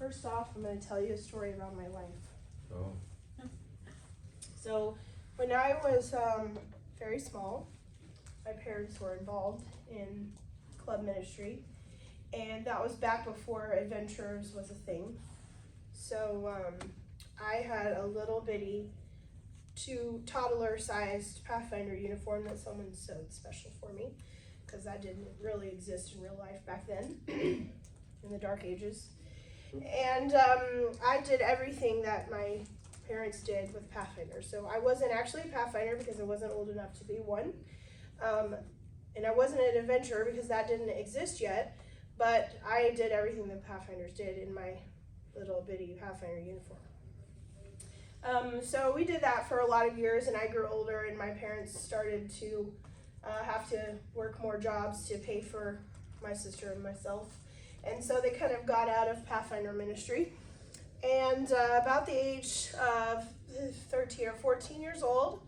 First off, I'm going to tell you a story about my life. Oh. So, when I was very small, my parents were involved in club ministry, and that was back before Adventures was a thing. So, I had a little bitty toddler-sized Pathfinder uniform that someone sewed special for me, because that didn't really exist in real life back then, in the dark ages. And I did everything that my parents did with Pathfinder. So I wasn't actually a Pathfinder because I wasn't old enough to be one. And I wasn't an adventurer because that didn't exist yet. But I did everything that Pathfinders did in my little bitty Pathfinder uniform. So we did that for a lot of years, and I grew older, and my parents started to have to work more jobs to pay for my sister and myself. And so they kind of got out of Pathfinder ministry. And about the age of 13 or 14 years old,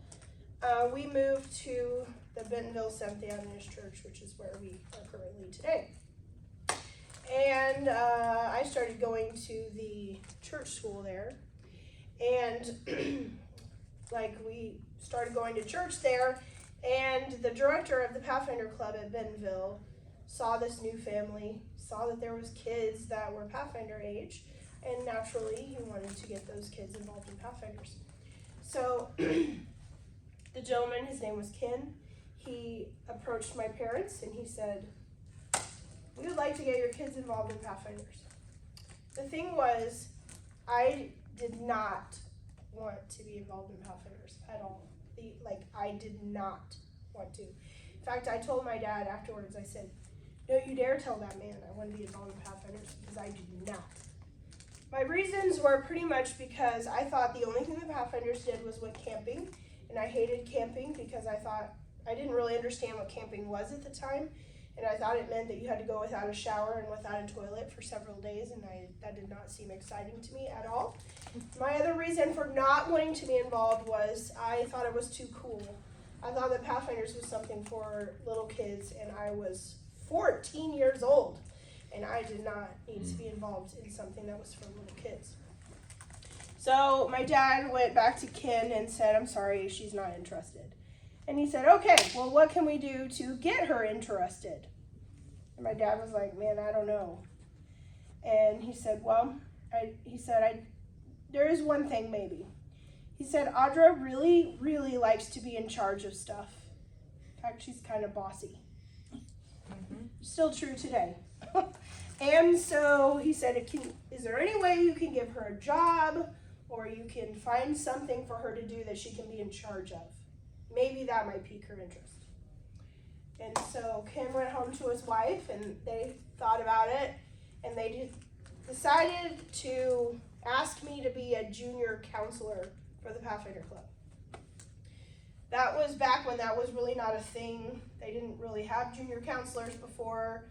we moved to the Bentonville Seventh-day Adventist Church, which is where we are currently today. And I started going to the church school there. And we started going to church there, and the director of the Pathfinder Club at Bentonville saw this new family, saw that there was kids that were Pathfinder age, and naturally he wanted to get those kids involved in Pathfinders. So the gentleman, his name was Ken, he approached my parents and he said, "We would like to get your kids involved in Pathfinders." The thing was, I did not want to be involved in Pathfinders at all. I did not want to. In fact, I told my dad afterwards, I said, "Don't you dare tell that man I want to be involved in Pathfinders, because I do not." My reasons were pretty much because I thought the only thing the Pathfinders did was went camping, and I hated camping because I didn't really understand what camping was at the time, and I thought it meant that you had to go without a shower and without a toilet for several days, and that did not seem exciting to me at all. My other reason for not wanting to be involved was I thought it was too cool. I thought that Pathfinders was something for little kids, and I was 14 years old, and I did not need to be involved in something that was for little kids. So my dad went back to Ken and said, "I'm sorry, she's not interested." And he said, "Okay, well, what can we do to get her interested?" And my dad was like, "Man, I don't know." And he said, "There is one thing maybe." He said, "Audra really, really likes to be in charge of stuff. In fact, she's kind of bossy." Still true today. And so he said, "Is there any way you can give her a job, or you can find something for her to do that she can be in charge of? Maybe that might pique her interest." And so Ken went home to his wife, and they thought about it, and they decided to ask me to be a junior counselor for the Pathfinder Club. That was back when that was really not a thing. They didn't really have junior counselors before.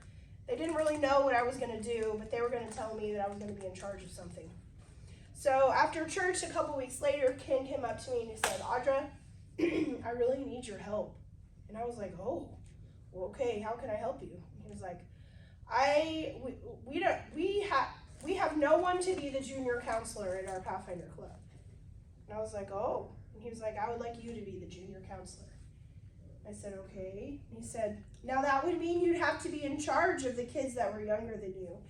They didn't really know what I was going to do, but they were going to tell me that I was going to be in charge of something. So after church, a couple weeks later, Ken came up to me and he said, "Audra, I really need your help." And I was like, "Oh, well, okay, how can I help you?" And he was like, we have no one to be the junior counselor in our Pathfinder Club." And I was like, "Oh." And he was like, "I would like you to be the junior counselor." I said, "Okay." And he said, "Now that would mean you'd have to be in charge of the kids that were younger than you."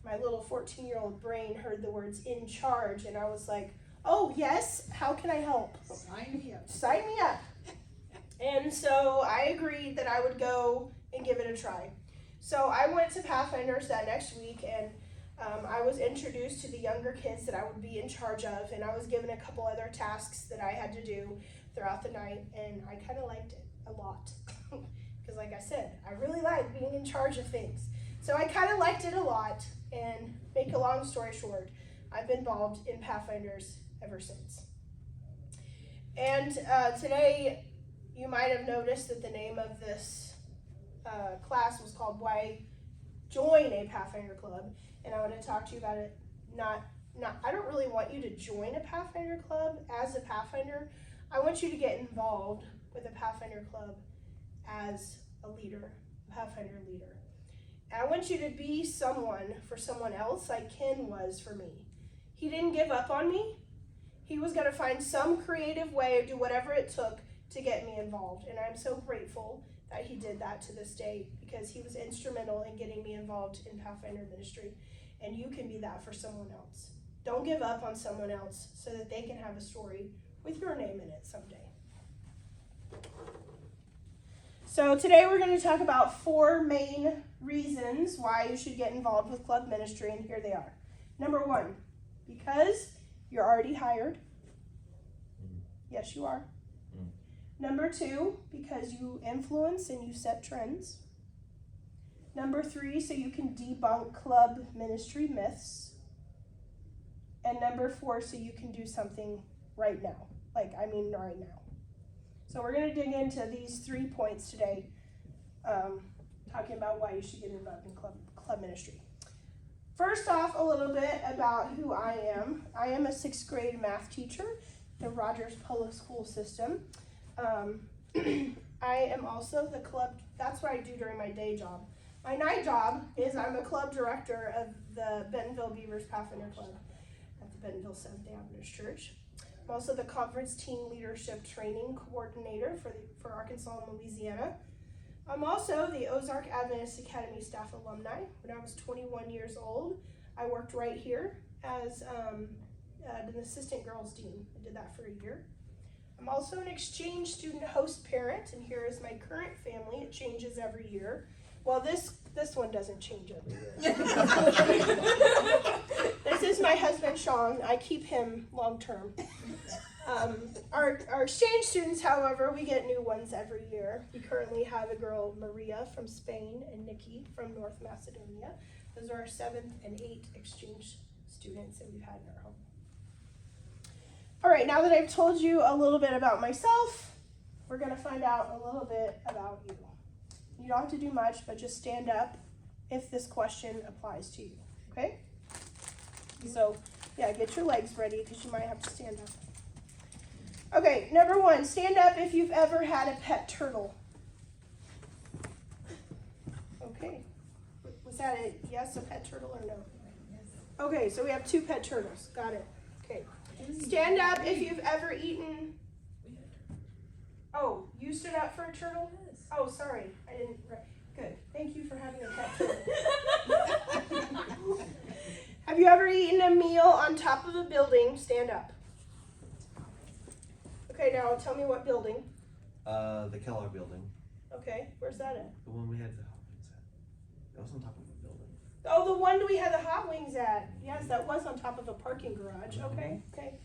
My little 14-year-old brain heard the words "in charge," and I was like, "Oh, yes, how can I help?" Sign me up. Sign me up. And so I agreed that I would go and give it a try. So I went to Pathfinders that next week, and I was introduced to the younger kids that I would be in charge of, and I was given a couple other tasks that I had to do throughout the night, and I kind of liked it a lot. Because like I said, I really like being in charge of things. So I kind of liked it a lot, and make a long story short, I've been involved in Pathfinders ever since. And today, you might have noticed that the name of this class was called "Why Join a Pathfinder Club," and I want to talk to you about it. I don't really want you to join a Pathfinder Club as a Pathfinder. I want you to get involved with a Pathfinder Club as a leader, a Pathfinder leader. And I want you to be someone for someone else like Ken was for me. He didn't give up on me. He was going to find some creative way or do whatever it took to get me involved. And I'm so grateful that he did that to this day because he was instrumental in getting me involved in Pathfinder ministry. And you can be that for someone else. Don't give up on someone else so that they can have a story with your name in it someday. So today we're going to talk about 4 main reasons why you should get involved with club ministry, and here they are. Number 1, because you're already hired. Yes, you are. Number 2, because you influence and you set trends. Number 3, so you can debunk club ministry myths. And number 4, so you can do something right now. Right now. So we're going to dig into these 3 points today, talking about why you should get involved in club ministry. First off, a little bit about who I am. I am a 6th grade math teacher at the Rogers Public School System. I am also the club, that's what I do during my day job. My night job is I'm a club director of the Bentonville Beavers Pathfinder Club at the Bentonville Seventh-day Adventist Church. I'm also the conference team leadership training coordinator for Arkansas and Louisiana. I'm also the Ozark Adventist Academy staff alumni. When I was 21 years old, I worked right here as an assistant girls dean. I did that for a year. I'm also an exchange student host parent, and here is my current family. It changes every year. Well, this one doesn't change every year. This is my husband, Sean. I keep him long term. Our exchange students, however, we get new ones every year. We currently have a girl, Maria, from Spain, and Nikki from North Macedonia. Those are our 7th and 8th exchange students that we've had in our home. All right, now that I've told you a little bit about myself, we're going to find out a little bit about you. You don't have to do much, but just stand up if this question applies to you, okay? So, yeah, get your legs ready because you might have to stand up. Okay, number 1, stand up if you've ever had a pet turtle. Okay. Was that a yes, a pet turtle, or no? Okay, so we have 2 pet turtles. Got it. Okay. Stand up if you've ever eaten. Oh, you stood up for a turtle? Oh, sorry. I didn't. Good. Thank you for having a pet turtle. Have you ever eaten a meal on top of a building? Stand up. Okay, now tell me what building. The Kellogg building. Okay, where's that at? The one we had the hot wings at. That was on top of a building. Oh, the one we had the hot wings at. Yes, that was on top of a parking garage. Okay, okay.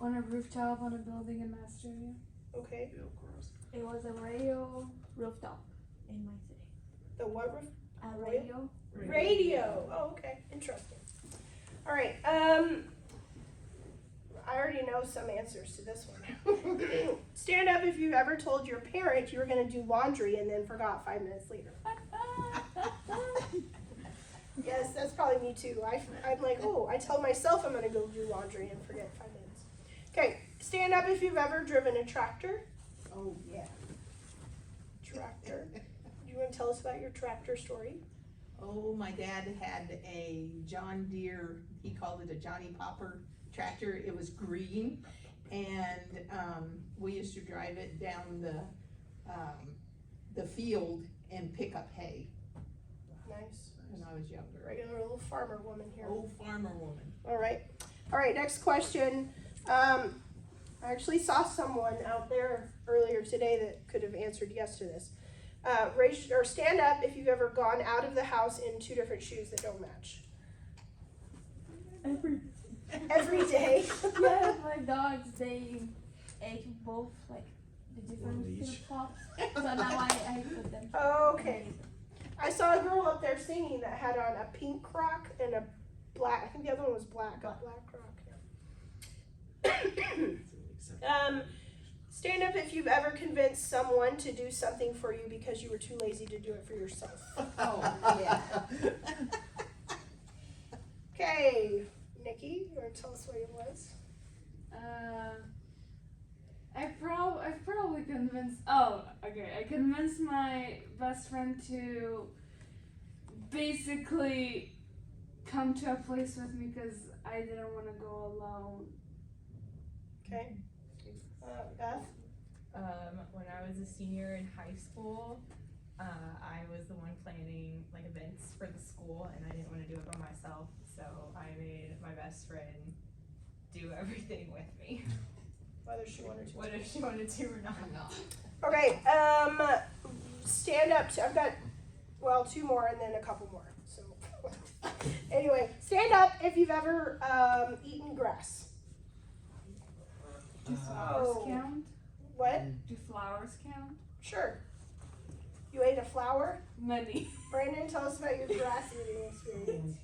On a rooftop on a building in Macedonia. Okay. Yeah, of course. It was a radio rooftop in my city. The what roof? A radio. Radio. Oh, okay. Interesting. All right. I already know some answers to this one. Stand up if you've ever told your parent you were going to do laundry and then forgot 5 minutes later. Yes, that's probably me too. I'm like, oh, I tell myself I'm going to go do laundry and forget 5 minutes. Okay, stand up if you've ever driven a tractor. Oh, yeah. Tractor. Do you want to tell us about your tractor story? Oh, my dad had a John Deere, he called it a Johnny Popper tractor. It was green, and we used to drive it down the field and pick up hay. Nice. When I was younger. Regular little farmer woman here. Old farmer woman. All right, next question. I actually saw someone out there earlier today that could have answered yes to this. Raise or stand up if you've ever gone out of the house in 2 different shoes that don't match. Every day. Yeah, my dogs, they ate both, like, the different flip-flops. So now I put them. Okay. I saw a girl up there singing that had on a pink croc and a black, I think the other one was black, a black croc. Yeah. Stand up if you've ever convinced someone to do something for you because you were too lazy to do it for yourself. Oh, yeah. Okay, Nikki, you want to tell us what it was? I've probably convinced. Oh, okay. I convinced my best friend to basically come to a place with me because I didn't want to go alone. Okay. Beth? When I was a senior in high school, I was the one planning like events for the school, and I didn't want to do it by myself, so I made my best friend do everything with me, Whether she wanted to. whether she wanted to or not. Okay, stand up. I've got, well, 2 more and then a couple more. So, anyway, stand up if you've ever eaten grass. Do flowers count? What? Do flowers count? Sure. You ate a flower? Many. Brandon, tell us about your grass eating experience.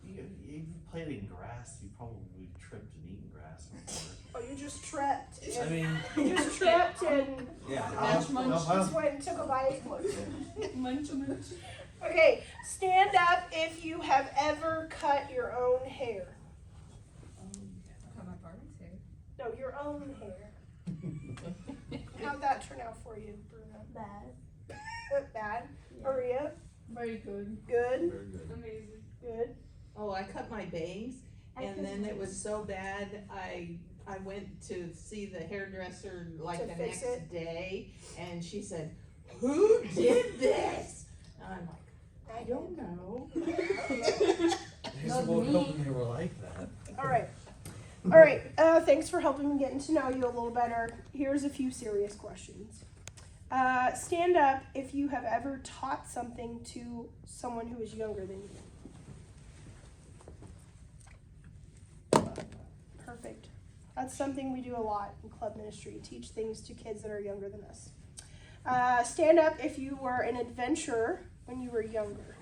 You played in grass, you probably tripped and eaten grass before. Oh, you just tripped. I mean, You just tripped and yeah. just went and took a bite. Munch, munch. Okay, stand up if you have ever cut your own hair. Cut my Barbie's hair. No, your own hair. How'd that turn out for you, Bruno? Bad. Bad. Maria? Very good. Good. Very good. Amazing. Good. Oh, I cut my bangs, and then it was so bad, I went to see the hairdresser like To the fix next it? day, and she said, "Who did this?" And I'm like, I don't know. They Not woke me. up and they were like that. All right. All right. Thanks for helping me getting to know you a little better. Here's a few serious questions. Stand up if you have ever taught something to someone who is younger than you. Perfect. That's something we do a lot in club ministry, teach things to kids that are younger than us. Stand up if you were an adventurer when you were younger.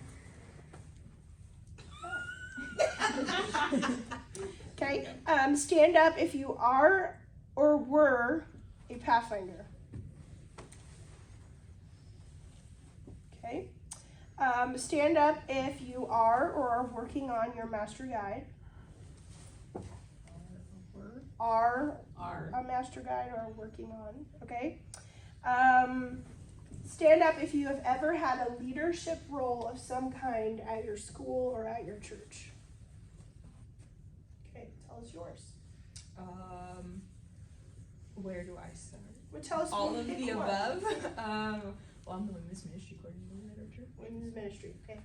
Okay. Stand up if you are or were a Pathfinder. Okay. Stand up if you are or are working on your master guide. Are a master guide or working on. Okay. Stand up if you have ever had a leadership role of some kind at your school or at your church. Okay, tell us yours. Where do I start? Well, tell us All one of pick the one. above. Well, I'm the women's ministry coordinator at our church. Women's ministry. Okay.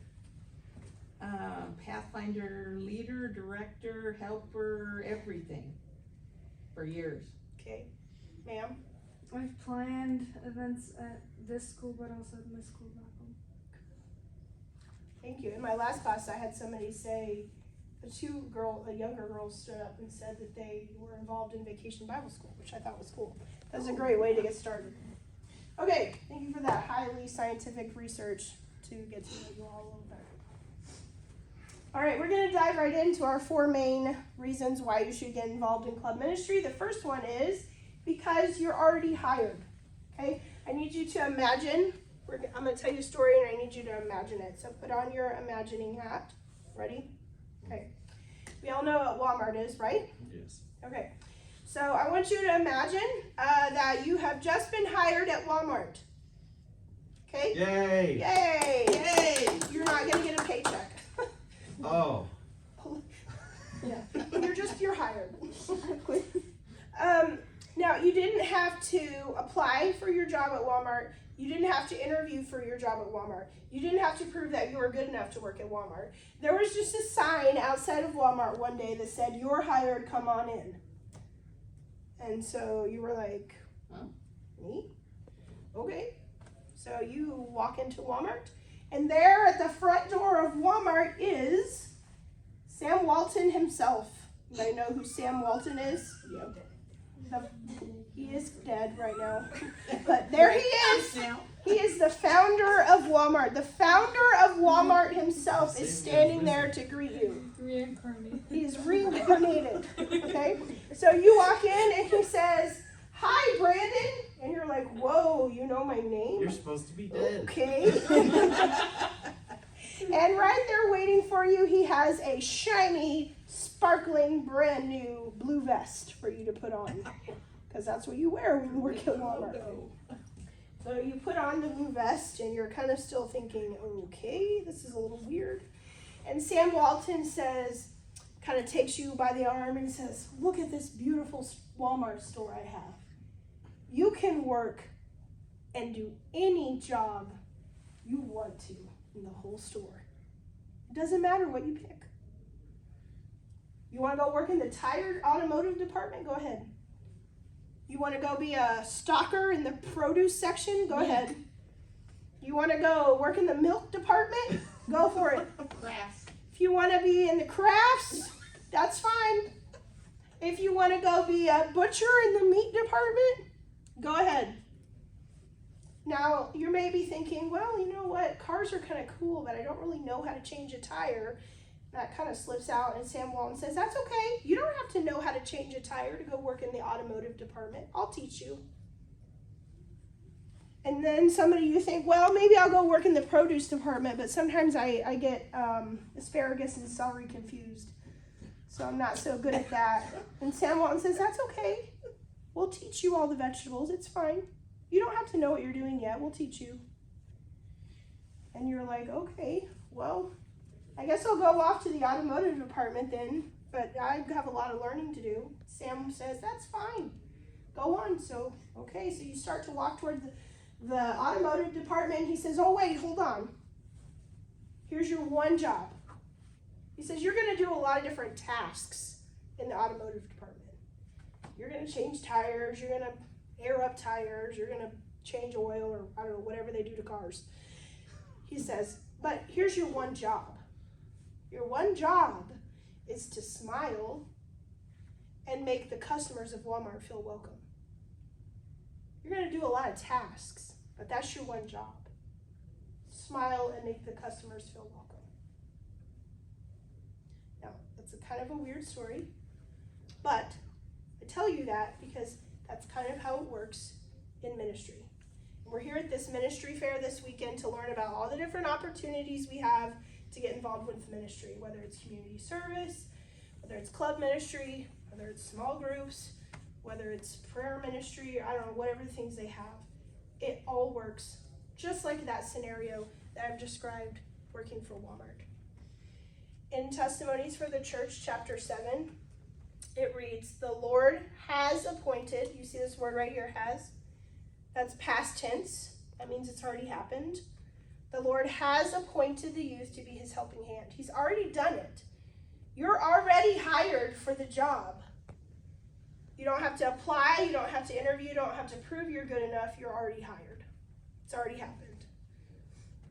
Pathfinder leader, director, helper, everything for years. Okay. Ma'am. I've planned events at this school, but also at my school back home. Thank you. In my last class, I had somebody say, a younger girl stood up and said that they were involved in Vacation Bible School, which I thought was cool. That was a great way to get started. Okay, thank you for that highly scientific research to get to know you all a little better. All right, we're going to dive right into our 4 main reasons why you should get involved in club ministry. The first one is because you're already hired. Okay, I need you to imagine. I'm going to tell you a story, and I need you to imagine it. So put on your imagining hat. Ready? Okay. We all know what Walmart is, right? Yes. Okay. So I want you to imagine that you have just been hired at Walmart. Okay? Yay! Yay! Yay! You're not going to get a paycheck. Oh. Yeah. You're hired. Now, you didn't have to apply for your job at Walmart. You didn't have to interview for your job at Walmart. You didn't have to prove that you were good enough to work at Walmart. There was just a sign outside of Walmart one day that said, "You're hired, come on in." And so you were like, Huh? Me? Okay. So you walk into Walmart, and there at the front door of Walmart is Sam Walton himself. You might know who Sam Walton is? Yep. He is dead right now. But there he is. Now, He is the founder of Walmart. The founder of Walmart himself is standing there to greet you. Reincarnated. He's reincarnated. Okay? So you walk in and he says, "Hi, Brandon." And you're like, "Whoa, you know my name?" You're supposed to be dead. Okay. And right there waiting for you, he has a shiny, sparkling, brand new blue vest for you to put on. Because that's what you wear when you work at Walmart. So So you put on the blue vest and you're kind of still thinking, okay, this is a little weird. And Sam Walton says, kind of takes you by the arm and says, look at this beautiful Walmart store I have. You can work and do any job you want to in the whole store. It doesn't matter what you pick. You want to go work in the tire automotive department? Go ahead. You want to go be a stocker in the produce section? Go ahead. You want to go work in the milk department? Go for it. Crafts. If you want to be in the crafts, that's fine. If you want to go be a butcher in the meat department, go ahead. Now, you may be thinking, well, you know what? Cars are kind of cool, but I don't really know how to change a tire. That kind of slips out, and Sam Walton says, that's okay. You don't have to know how to change a tire to go work in the automotive department. I'll teach you. And then somebody, you think, well, maybe I'll go work in the produce department, but sometimes I get asparagus and celery confused. So I'm not so good at that. And Sam Walton says, that's okay. We'll teach you all the vegetables. It's fine. You don't have to know what you're doing yet. We'll teach you. And you're like, okay, well, I guess I'll go off to the automotive department then, but I have a lot of learning to do. Sam says, that's fine. Go on. So, okay, so you start to walk toward the automotive department. He says, oh, wait, hold on. Here's your one job. He says, you're going to do a lot of different tasks in the automotive department. You're going to change tires. You're going to air up tires. You're going to change oil or, I don't know, whatever they do to cars. He says, but here's your one job. Your one job is to smile and make the customers of Walmart feel welcome. You're going to do a lot of tasks, but that's your one job. Smile and make the customers feel welcome. Now, that's a kind of a weird story, but I tell you that because that's kind of how it works in ministry. And we're here at this ministry fair this weekend to learn about all the different opportunities we have to get involved with ministry, whether it's community service, whether it's club ministry, whether it's small groups, whether it's prayer ministry, I don't know, whatever the things they have. It all works just like that scenario that I've described working for Walmart. In Testimonies for the Church, chapter 7, it reads, the Lord has appointed, you see this word right here, has? That's past tense. That means it's already happened. The Lord has appointed the youth to be his helping hand. He's already done it. You're already hired for the job. You don't have to apply, you don't have to interview, you don't have to prove you're good enough. You're already hired. It's already happened.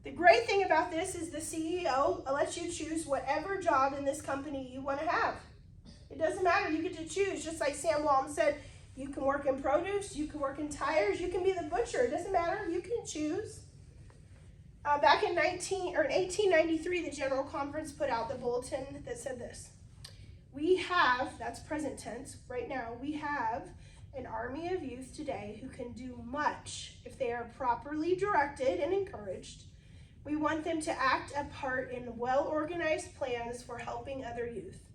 The great thing about this is the CEO lets you choose whatever job in this company you want to have. It doesn't matter, you get to choose. Just like Sam Walton said, you can work in produce, you can work in tires, you can be the butcher. It doesn't matter, you can choose. Back in 1893, the General Conference put out the bulletin that said this. We have, that's present tense, right now, we have an army of youth today who can do much if they are properly directed and encouraged. We want them to act a part in well-organized plans for helping other youth.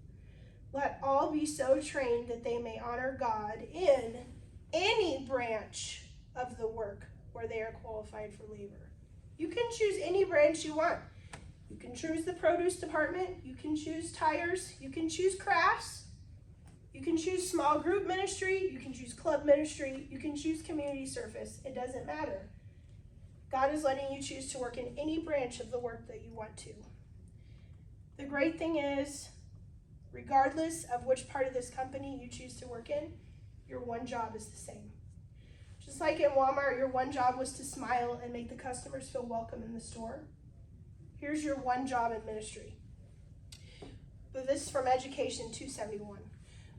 Let all be so trained that they may honor God in any branch of the work where they are qualified for labor. You can choose any branch you want. You can choose the produce department, you can choose tires, you can choose crafts, you can choose small group ministry, you can choose club ministry, you can choose community service. It doesn't matter. God is letting you choose to work in any branch of the work that you want to. The great thing is, regardless of which part of this company you choose to work in, your one job is the same. Just like in Walmart, your one job was to smile and make the customers feel welcome in the store. Here's your one job in ministry. But this is from Education 271.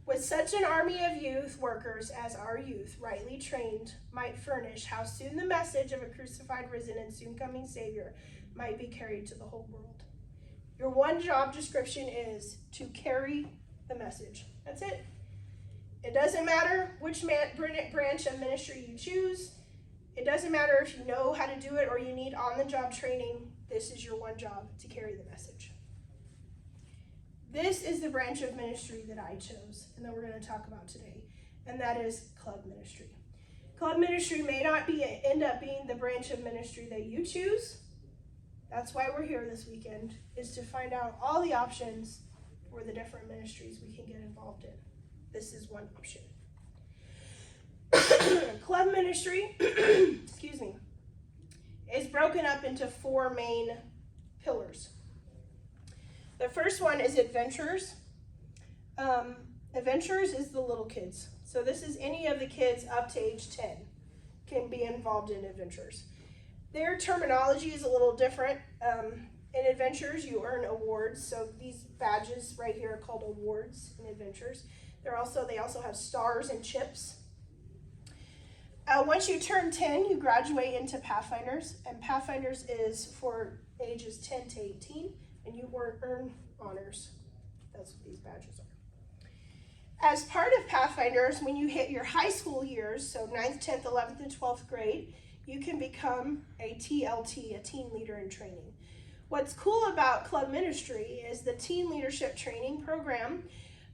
With such an army of youth workers as our youth, rightly trained, might furnish, how soon the message of a crucified, risen, and soon coming Savior might be carried to the whole world. Your one job description is to carry the message. That's it. It doesn't matter which branch of ministry you choose. It doesn't matter if you know how to do it or you need on-the-job training. This is your one job, to carry the message. This is the branch of ministry that I chose and that we're going to talk about today, and that is club ministry. Club ministry may not end up being the branch of ministry that you choose. That's why we're here this weekend, is to find out all the options for the different ministries we can get involved in. This is one option. Club ministry, excuse me, is broken up into 4 main pillars. The first one is adventurers. Adventurers is the little kids. So this is any of the kids up to age 10 can be involved in adventurers. Their terminology is a little different. In adventures, you earn awards. So these badges right here are called awards in adventures. They also have stars and chips. Once you turn 10, you graduate into Pathfinders, and Pathfinders is for ages 10 to 18, and you earn honors. That's what these badges are. As part of Pathfinders, when you hit your high school years, so 9th, 10th, 11th, and 12th grade, you can become a TLT, a teen leader in training. What's cool about club ministry is the teen leadership training program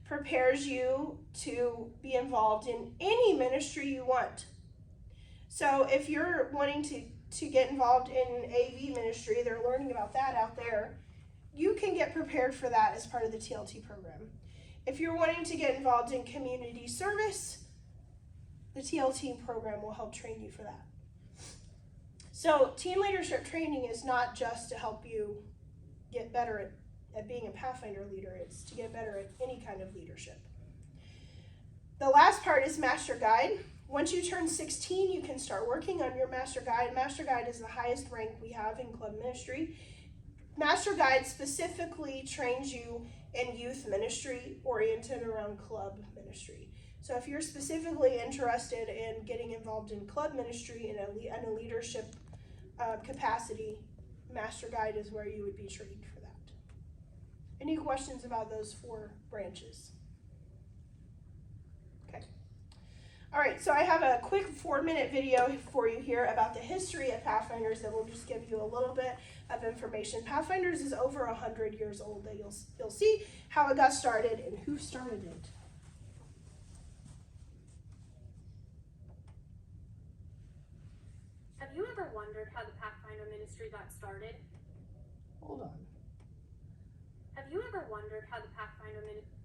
prepares you to be involved in any ministry you want. So if you're wanting to get involved in AV ministry, they're learning about that out there, you can get prepared for that as part of the TLT program. If you're wanting to get involved in community service, the TLT program will help train you for that. So teen leadership training is not just to help you get better at being a Pathfinder leader, it's to get better at any kind of leadership. The last part is Master Guide. Once you turn 16, you can start working on your Master Guide. Master Guide is the highest rank we have in club ministry. Master Guide specifically trains you in youth ministry oriented around club ministry. So if you're specifically interested in getting involved in club ministry in a leadership capacity, Master Guide is where you would be trained for that. Any questions about those 4 branches? Okay. All right, so I have a quick 4-minute video for you here about the history of Pathfinders that will just give you a little bit of information. Pathfinders is over 100 years old. That you'll see how it got started and who started it. Have you ever wondered how the Pathfinder ministry got started? Hold on. Have you ever wondered how the Pathfinder ministry...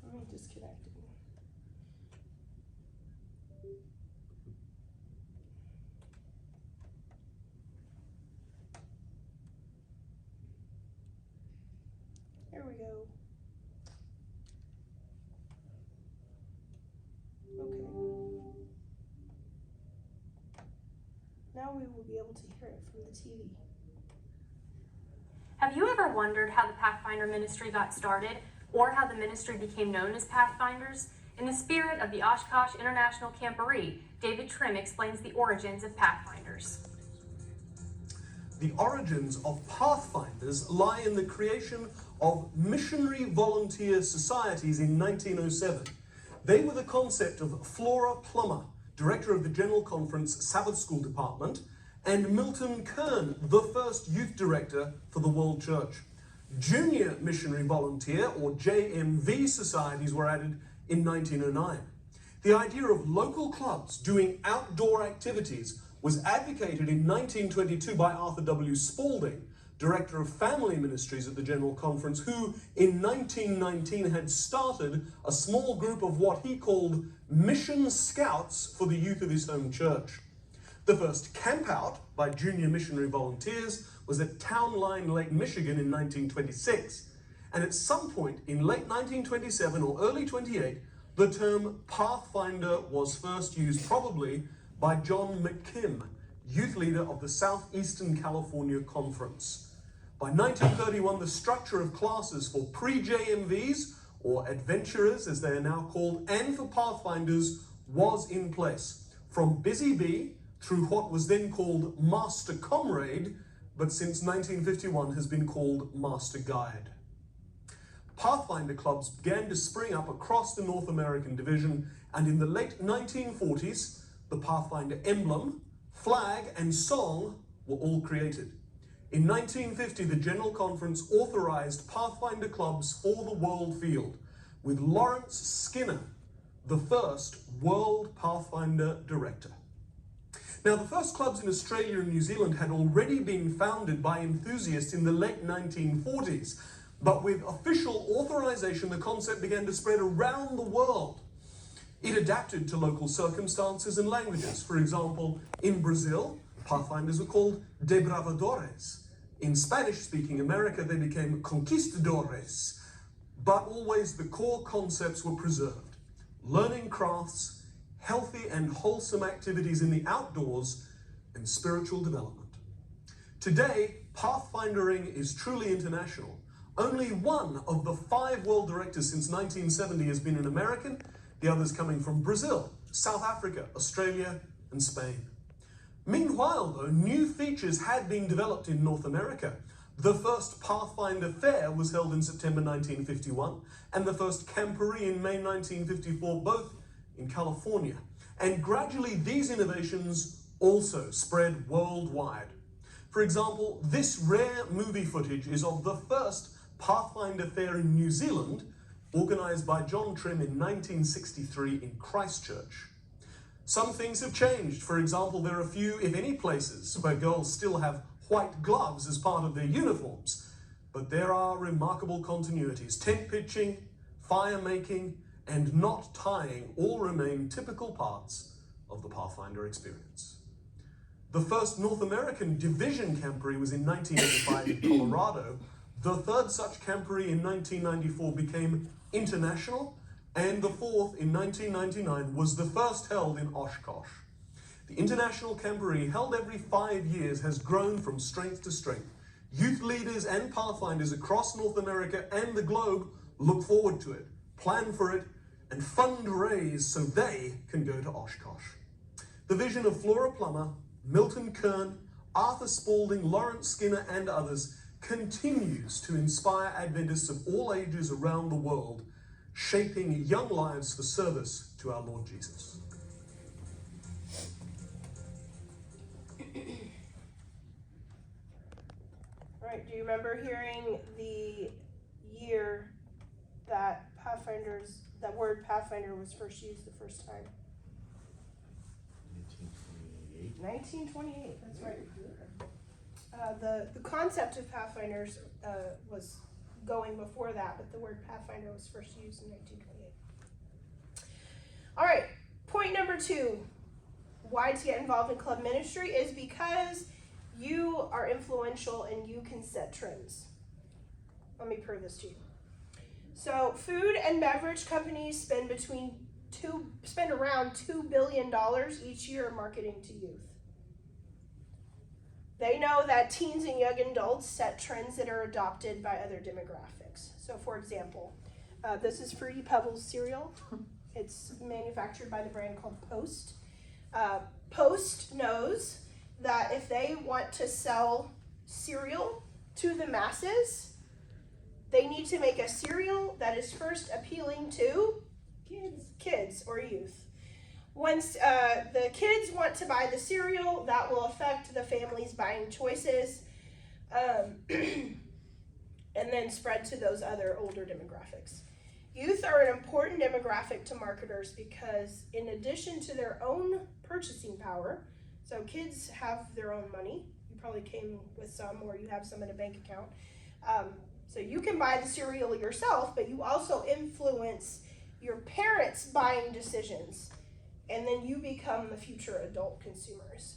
Let me disconnect it. There we go. Okay. Now we will be able to hear it from the TV. Have you ever wondered how the Pathfinder ministry got started, or how the ministry became known as Pathfinders? In the spirit of the Oshkosh International Camporee, David Trim explains the origins of Pathfinders. The origins of Pathfinders lie in the creation of missionary volunteer societies in 1907. They were the concept of Flora Plummer, director of the General Conference Sabbath School Department, and Milton Kern, the first youth director for the World Church. Junior Missionary Volunteer, or JMV, societies were added in 1909. The idea of local clubs doing outdoor activities was advocated in 1922 by Arthur W. Spaulding, Director of Family Ministries at the General Conference, who in 1919 had started a small group of what he called mission scouts for the youth of his home church. The first camp out by junior missionary volunteers was at Town Line Lake, Michigan in 1926. And at some point in late 1927 or early 28, the term Pathfinder was first used, probably by John McKim, youth leader of the Southeastern California Conference. By 1931, the structure of classes for pre-JMVs, or adventurers as they are now called, and for Pathfinders was in place. From Busy Bee through what was then called Master Comrade, but since 1951 has been called Master Guide. Pathfinder clubs began to spring up across the North American division, and in the late 1940s, the Pathfinder emblem, flag, and song were all created. In 1950, the General Conference authorized Pathfinder clubs for the world field, with Lawrence Skinner, the first World Pathfinder director. Now, the first clubs in Australia and New Zealand had already been founded by enthusiasts in the late 1940s, but with official authorization, the concept began to spread around the world. It adapted to local circumstances and languages. For example, in Brazil, Pathfinders were called debravadores. In Spanish-speaking America, they became conquistadores. But always the core concepts were preserved. Learning crafts, healthy and wholesome activities in the outdoors, and spiritual development. Today, Pathfindering is truly international. Only one of the 5 world directors since 1970 has been an American, the others coming from Brazil, South Africa, Australia, and Spain. Meanwhile, though, new features had been developed in North America. The first Pathfinder Fair was held in September 1951, and the first Camporee in May 1954, both in California. And gradually, these innovations also spread worldwide. For example, this rare movie footage is of the first Pathfinder Fair in New Zealand, organized by John Trim in 1963 in Christchurch. Some things have changed. For example, there are few, if any, places where girls still have white gloves as part of their uniforms. But there are remarkable continuities. Tent pitching, fire making, and knot tying all remain typical parts of the Pathfinder experience. The first North American division camporee was in 1985 in Colorado. The third such camporee in 1994 became international, and the fourth in 1999 was the first held in Oshkosh. The International Camporee, held every 5 years, has grown from strength to strength. Youth leaders and Pathfinders across North America and the globe look forward to it, plan for it, and fundraise so they can go to Oshkosh. The vision of Flora Plummer, Milton Kern, Arthur Spaulding, Lawrence Skinner, and others continues to inspire Adventists of all ages around the world, shaping young lives for service to our Lord Jesus. All right, do you remember hearing the year that that word Pathfinder was first used the first time? 1928. 1928, that's right. The concept of Pathfinders was going before that, but the word Pathfinder was first used in 1928. All right, point number 2, why to get involved in club ministry is because you are influential and you can set trends. Let me prove this to you. So food and beverage companies spend around $2 billion each year marketing to youth. They know that teens and young adults set trends that are adopted by other demographics. So for example, this is Fruity Pebbles cereal. It's manufactured by the brand called Post. Post knows that if they want to sell cereal to the masses, they need to make a cereal that is first appealing to kids or youth. Once the kids want to buy the cereal, that will affect the family's buying choices, and then spread to those other older demographics. Youth are an important demographic to marketers because in addition to their own purchasing power, so kids have their own money. You probably came with some, or you have some in a bank account. So you can buy the cereal yourself, but you also influence your parents' buying decisions, and then you become the future adult consumers.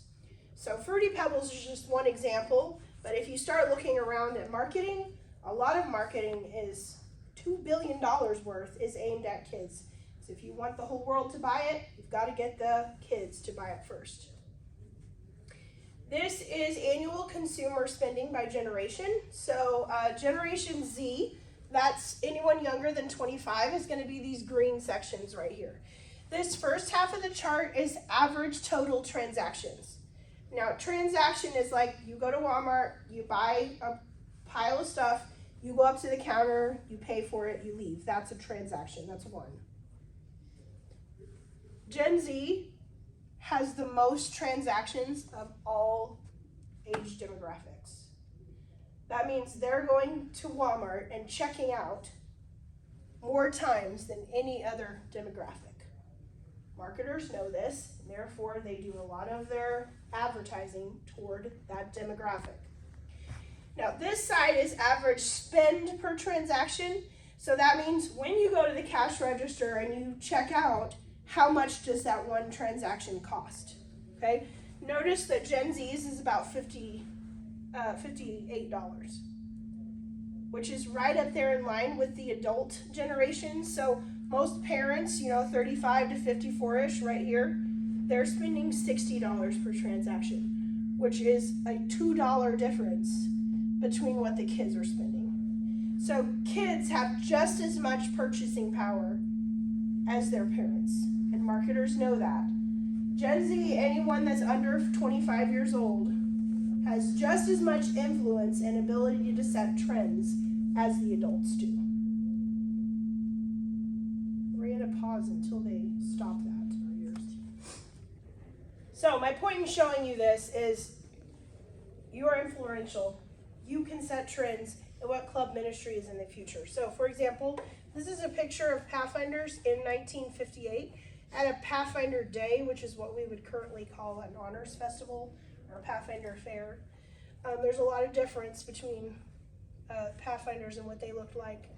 So Fruity Pebbles is just one example, but if you start looking around at marketing, a lot of marketing is $2 billion worth is aimed at kids. So if you want the whole world to buy it, you've got to get the kids to buy it first. This is annual consumer spending by generation. So Generation Z, that's anyone younger than 25, is going to be these green sections right here. This first half of the chart is average total transactions. Now, transaction is like you go to Walmart, you buy a pile of stuff, you go up to the counter, you pay for it, you leave. That's a transaction. That's one. Gen Z has the most transactions of all age demographics. That means they're going to Walmart and checking out more times than any other demographic. Marketers know this, and therefore they do a lot of their advertising toward that demographic. Now this side is average spend per transaction. So that means when you go to the cash register and you check out, how much does that one transaction cost? Okay. Notice that Gen Z's is about $58, which is right up there in line with the adult generation. So most parents, 35 to 54-ish right here, they're spending $60 per transaction, which is a $2 difference between what the kids are spending. So kids have just as much purchasing power as their parents, and marketers know that. Gen Z, anyone that's under 25 years old, has just as much influence and ability to set trends as the adults do. We're going to pause until they stop that. So my point in showing you this is you are influential. You can set trends and what club ministry is in the future. So for example, this is a picture of Pathfinders in 1958 at a Pathfinder Day, which is what we would currently call an honors festival or a Pathfinder fair. There's a lot of difference between Pathfinders and what they looked like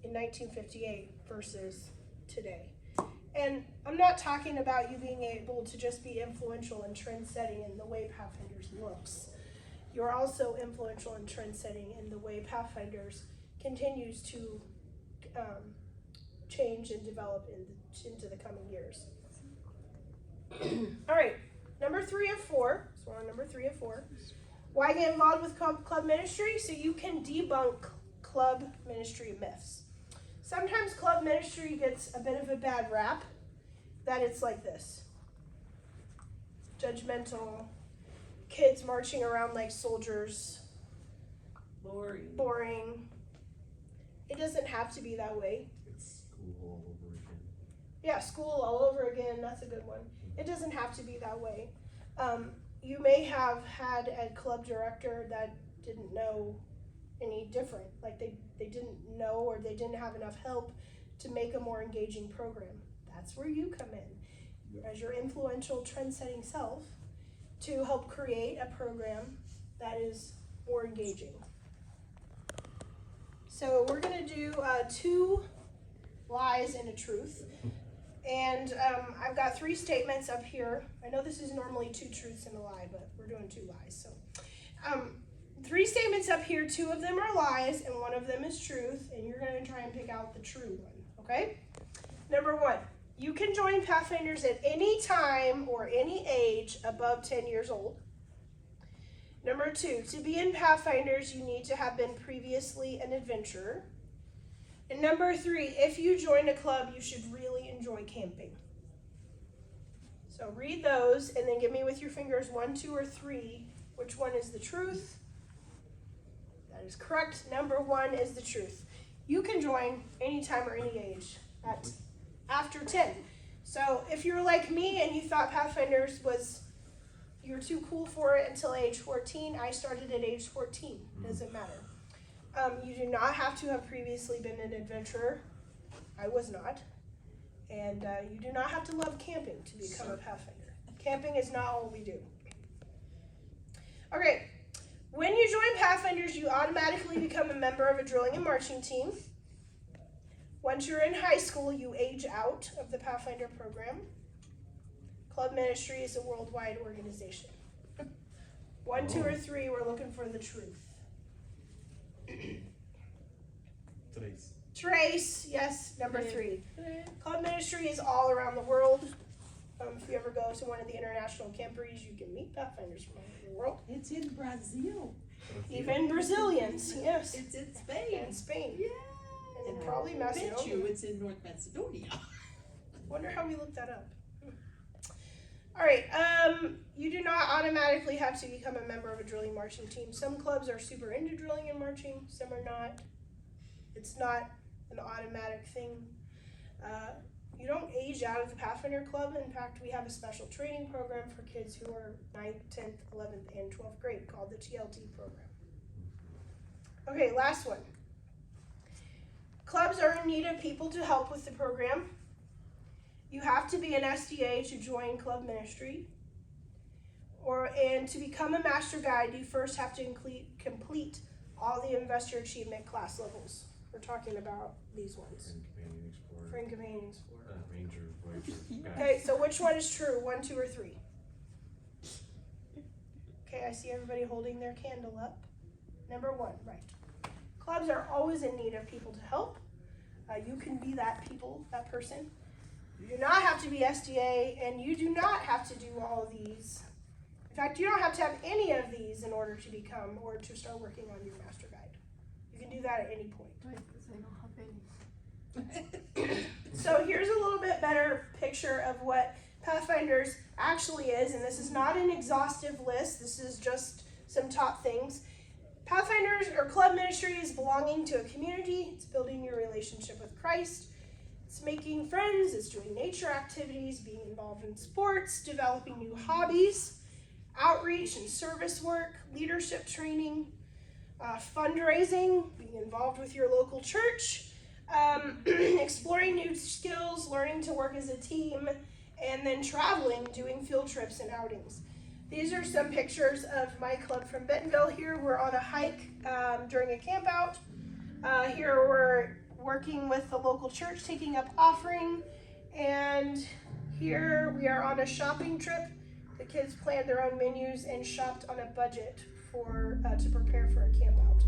in 1958 versus today. And I'm not talking about you being able to just be influential in trend setting in the way Pathfinders looks. You're also influential in trend setting in the way Pathfinders continues to change and develop into the coming years. All right, number 3 of 4. So we're on number 3 of 4. Why get involved with club ministry? So you can debunk club ministry myths. Sometimes club ministry gets a bit of a bad rap, that it's like this. Judgmental, kids marching around like soldiers. Boring. It doesn't have to be that way. It's school all over again. Yeah, school all over again, that's a good one. It doesn't have to be that way. You may have had a club director that didn't know any different, like they didn't know or they didn't have enough help to make a more engaging program. That's where you come in as your influential trend-setting self to help create a program that is more engaging. So we're going to do 2 lies and a truth. And I've got 3 statements up here. I know this is normally 2 truths and a lie, but we're doing 2 lies. So 3 statements up here, 2 of them are lies and 1 of them is truth, and you're going to try and pick out the true one, okay? Number 1, you can join Pathfinders at any time or any age above 10 years old. Number 2, to be in Pathfinders, you need to have been previously an adventurer. And number 3, if you join a club, you should really enjoy camping. So read those and then give me with your fingers 1, 2, or 3, which one is the truth. That is correct. Number 1 is the truth. You can join anytime or any age after 10. So if you're like me and you thought Pathfinders you're too cool for it until age 14, I started at age 14. Doesn't matter. You do not have to have previously been an adventurer. I was not. And you do not have to love camping to become a Pathfinder. Camping is not all we do. Okay, when you join Pathfinders, you automatically become a member of a drilling and marching team. Once you're in high school, you age out of the Pathfinder program. Club ministry is a worldwide organization. 1, 2, or 3, we're looking for the truth. Trace, yes, number 3. Club ministry is all around the world. If you ever go to one of the international camporees, you can meet Pathfinders from all over the world. It's in Brazil. Even Brazilians, yes. It's in Spain. And Spain. Yeah. And probably I bet you Macedonia. it's in North Macedonia. Wonder how we looked that up. All right, you do not automatically have to become a member of a drilling marching team. Some clubs are super into drilling and marching, some are not. It's not an automatic thing. You don't age out of the Pathfinder Club. In fact, we have a special training program for kids who are 9th, 10th, 11th, and 12th grade called the TLT program. Okay, last one. Clubs are in need of people to help with the program. You have to be an SDA to join club ministry. And to become a master guide, you first have to complete all the investor achievement class levels. We're talking about these ones. And companion explorer. For companion explorer. Ranger, Voyager. Okay, so which one is true? 1, 2, or 3? Okay, I see everybody holding their candle up. Number 1, right. Clubs are always in need of people to help. You can be that person. You do not have to be SDA, and you do not have to do all of these. In fact, you don't have to have any of these in order to become or to start working on your master guide. You can do that at any point. Wait, so I don't have any. So here's a little bit better picture of what Pathfinders actually is, and this is not an exhaustive list. This is just some top things. Pathfinders or club ministry is belonging to a community. It's building your relationship with Christ. It's making friends. It's doing nature activities, being involved in sports, developing new hobbies, outreach and service work, leadership training, fundraising, being involved with your local church, exploring new skills, learning to work as a team, and then traveling, doing field trips and outings. These are some pictures of my club from Bentonville. Here we're on a hike during a camp out. Here we're working with the local church, taking up offering. And here we are on a shopping trip. The kids planned their own menus and shopped on a budget to prepare for a camp out.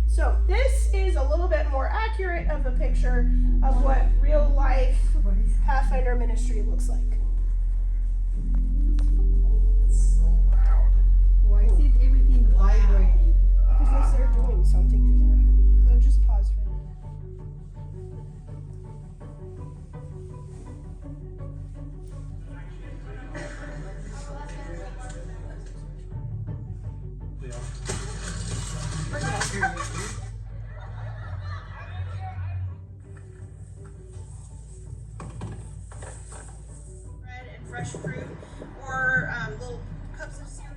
So this is a little bit more accurate of a picture of what real life Pathfinder ministry looks like. Why is it everything vibrating? Because they're doing something in there. They'll just pause for a minute. Bread and fresh fruit, or little cups of cereal.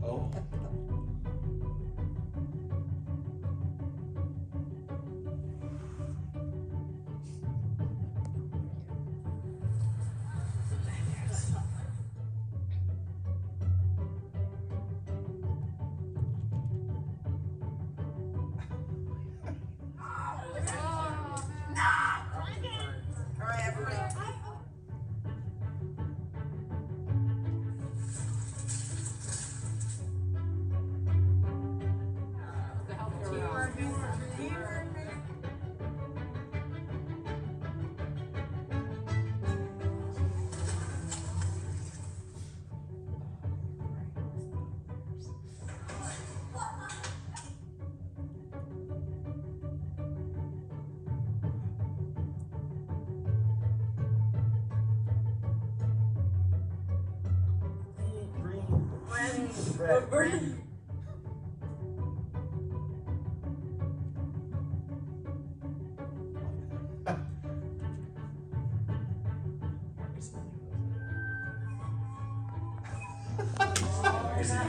Oh. All right, everybody. Bread.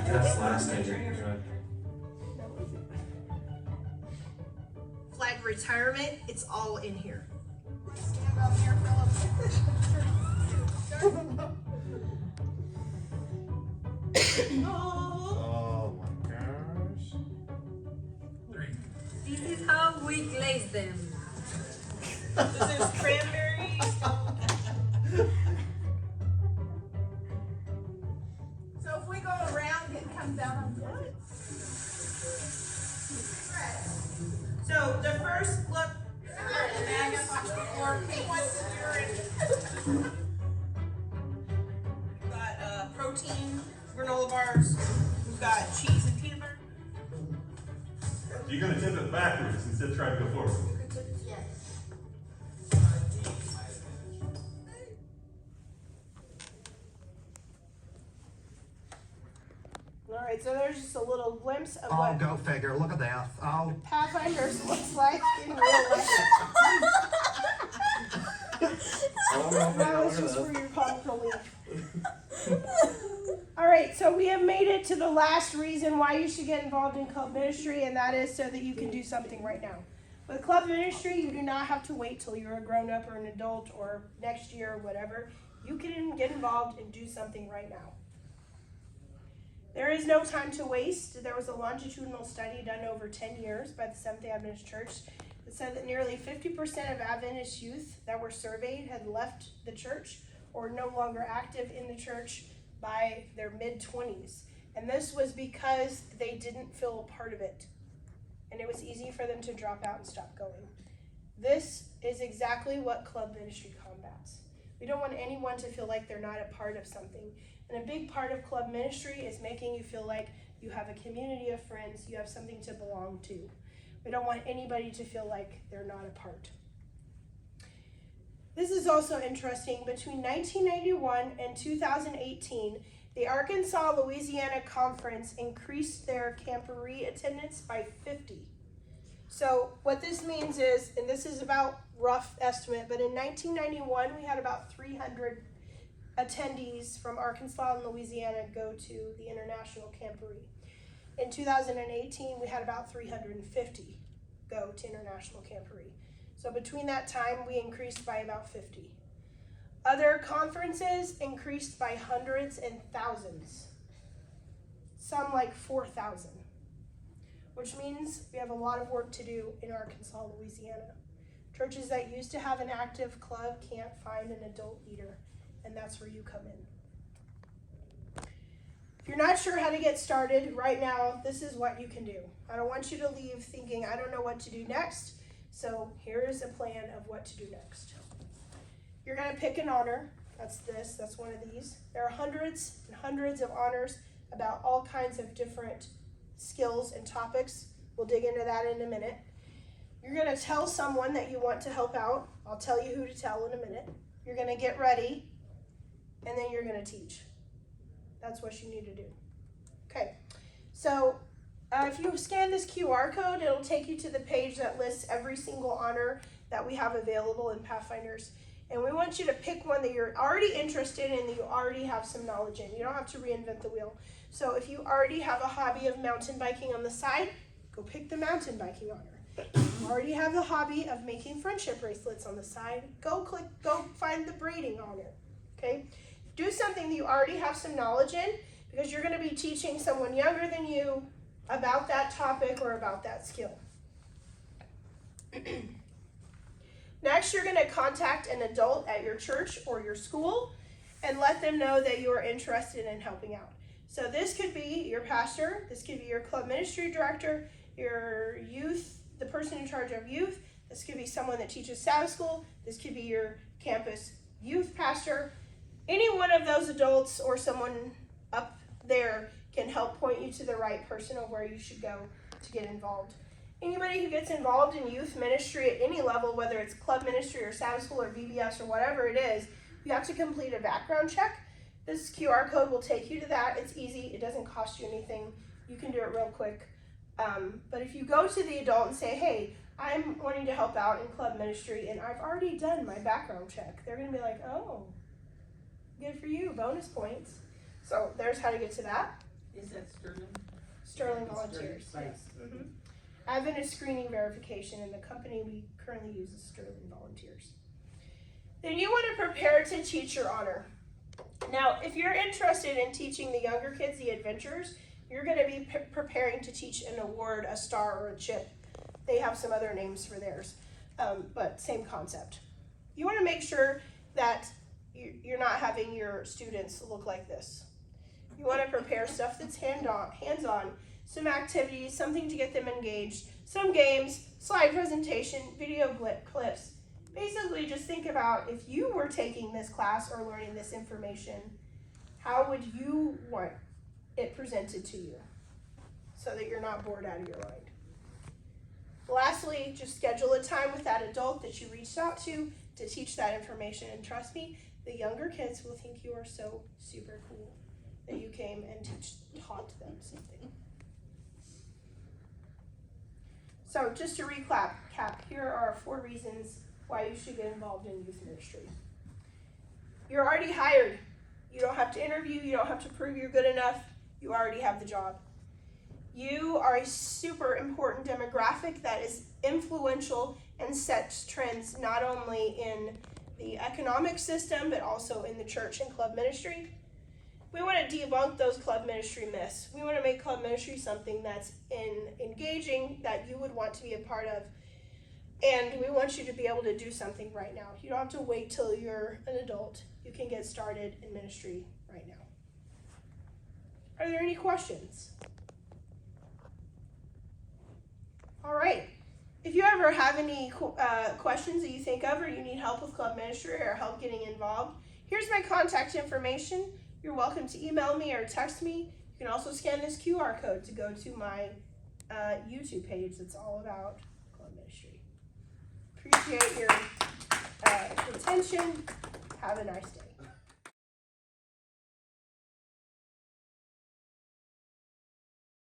That's last thing. Flag retirement, it's all in here. Stand up here, Oh my gosh. This is how we glaze them. This is cranberry. So if we go around, it comes out on what? So the first look. Bag up on the floor, take one cigarette. We've got protein, granola bars. We've got cheese and peanut butter. You're gonna tip it backwards instead of trying to go forward. Yes. so there's just a little glimpse of Oh, what go figure. Look at that. Oh, Pathfinders looks like in real life. That was just for your comic relief. Alright, so we have made it to the last reason why you should get involved in club ministry, and that is so that you can do something right now. With club ministry, you do not have to wait till you're a grown-up or an adult or next year or whatever. You can get involved and do something right now. There is no time to waste. There was a longitudinal study done over 10 years by the Seventh-day Adventist Church that said that nearly 50% of Adventist youth that were surveyed had left the church or no longer active in the church by their mid-20s. And this was because they didn't feel a part of it. And it was easy for them to drop out and stop going. This is exactly what club ministry combats. We don't want anyone to feel like they're not a part of something. And a big part of club ministry is making you feel like you have a community of friends, you have something to belong to. We don't want anybody to feel like they're not a part. This is also interesting. Between 1991 and 2018, the Arkansas-Louisiana Conference increased their camporee attendance by 50. So what this means is, and this is about rough estimate, but in 1991 we had about 300 attendees from Arkansas and Louisiana go to the International Camporee. In 2018 we had about 350 go to International Camporee. So between that time we increased by about 50. Other conferences increased by hundreds and thousands, some like 4,000, which means we have a lot of work to do in Arkansas, Louisiana. Churches that used to have an active club can't find an adult leader, and that's where you come in. If you're not sure how to get started right now, this is what you can do. I don't want you to leave thinking, I don't know what to do next, so here's a plan of what to do next. You're going to pick an honor. That's one of these. There are hundreds and hundreds of honors about all kinds of different skills and topics. We'll dig into that in a minute. You're going to tell someone that you want to help out. I'll tell you who to tell in a minute. You're going to get ready, and then you're going to teach. That's what you need to do. Okay, so if you scan this QR code, it'll take you to the page that lists every single honor that we have available in Pathfinders. And we want you to pick one that you're already interested in, that you already have some knowledge in. You don't have to reinvent the wheel. So if you already have a hobby of mountain biking on the side, go pick the mountain biking honor. If you already have the hobby of making friendship bracelets on the side, go find the braiding honor. Okay? Do something that you already have some knowledge in, because you're going to be teaching someone younger than you about that topic or about that skill. Next, you're going to contact an adult at your church or your school and let them know that you are interested in helping out. So this could be your pastor, this could be your club ministry director, your youth, the person in charge of youth, this could be someone that teaches Sabbath school, this could be your campus youth pastor. Any one of those adults or someone up there can help point you to the right person of where you should go to get involved. Anybody who gets involved in youth ministry at any level, whether it's club ministry or Sabbath school or VBS or whatever it is, you have to complete a background check. This QR code will take you to that. It's easy. It doesn't cost you anything. You can do it real quick. But if you go to the adult and say, hey, I'm wanting to help out in club ministry and I've already done my background check, they're going to be like, oh, good for you, bonus points. So there's how to get to that. Is that Sterling? Sterling Volunteers, yes. Mm-hmm. Adventist screening verification, and the company we currently use is Sterling Volunteers. Then you want to prepare to teach your honor. Now, if you're interested in teaching the younger kids the adventures, you're going to be preparing to teach an award, a star, or a chip. They have some other names for theirs, but same concept. You want to make sure that you're not having your students look like this. You want to prepare stuff that's hands-on, some activities, something to get them engaged, some games, slide presentation, video clips. Basically, just think about if you were taking this class or learning this information, how would you want it presented to you so that you're not bored out of your mind? Lastly, just schedule a time with that adult that you reached out to teach that information. And trust me, the younger kids will think you are so super cool. that you came and taught them something. So just to recap, here are 4 reasons why you should get involved in youth ministry. You're already hired. You don't have to interview. You don't have to prove you're good enough. You already have the job. You are a super important demographic that is influential and sets trends not only in the economic system, but also in the church and club ministry. We want to debunk those club ministry myths. We want to make club ministry something that's engaging, that you would want to be a part of. And we want you to be able to do something right now. You don't have to wait till you're an adult. You can get started in ministry right now. Are there any questions? All right. If you ever have any questions that you think of, or you need help with club ministry or help getting involved, here's my contact information. You're welcome to email me or text me. You can also scan this QR code to go to my YouTube page that's all about club ministry. Appreciate your attention. Have a nice day.